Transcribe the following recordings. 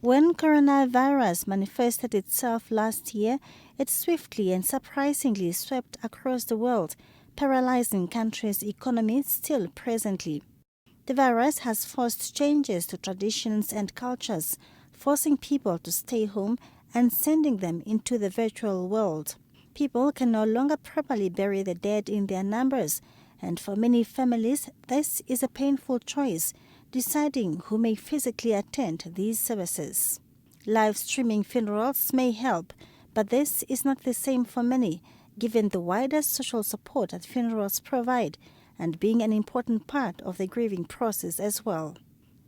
When coronavirus manifested itself last year, it swiftly and surprisingly swept across the world, paralyzing countries' economies still presently. The virus has forced changes to traditions and cultures, forcing people to stay home and sending them into the virtual world. People can no longer properly bury the dead in their numbers, and for many families, this is a painful choice, deciding who may physically attend these services. Live streaming funerals may help, but this is not the same for many, given the wider social support that funerals provide and being an important part of the grieving process as well.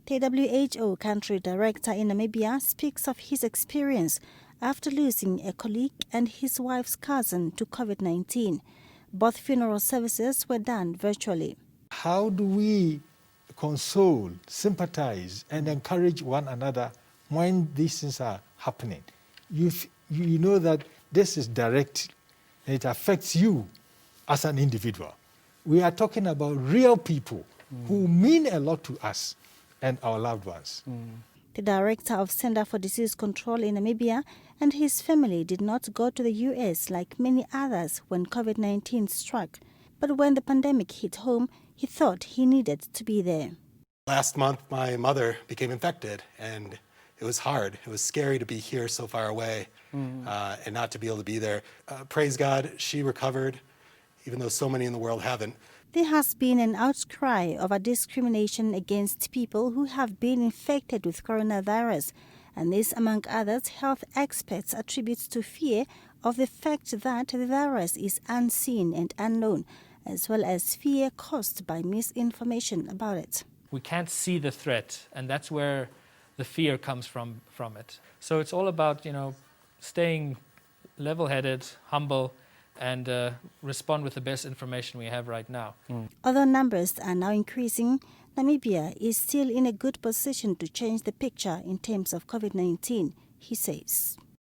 The WHO country director in Namibia speaks of his experience after losing a colleague and his wife's cousin to COVID-19. Both funeral services were done virtually. How do we console, sympathize, and encourage one another when these things are happening? You know that this is direct, and it affects you as an individual. We are talking about real people who mean a lot to us and our loved ones. The director of Center for Disease Control in Namibia and his family did not go to the U.S. like many others when COVID-19 struck. But when the pandemic hit home, he thought he needed to be there. Last month, my mother became infected, and it was hard. It was scary to be here so far away and not to be able to be there. Praise God, she recovered, even though so many in the world haven't. There has been an outcry over discrimination against people who have been infected with coronavirus, and this, among others, health experts attribute to fear of the fact that the virus is unseen and unknown, as well as fear caused by misinformation about it. We can't see the threat, and that's where the fear comes from it. So it's all about, staying level-headed, humble, and respond with the best information we have right now. Although numbers are now increasing, Namibia is still in a good position to change the picture in terms of COVID-19, he says.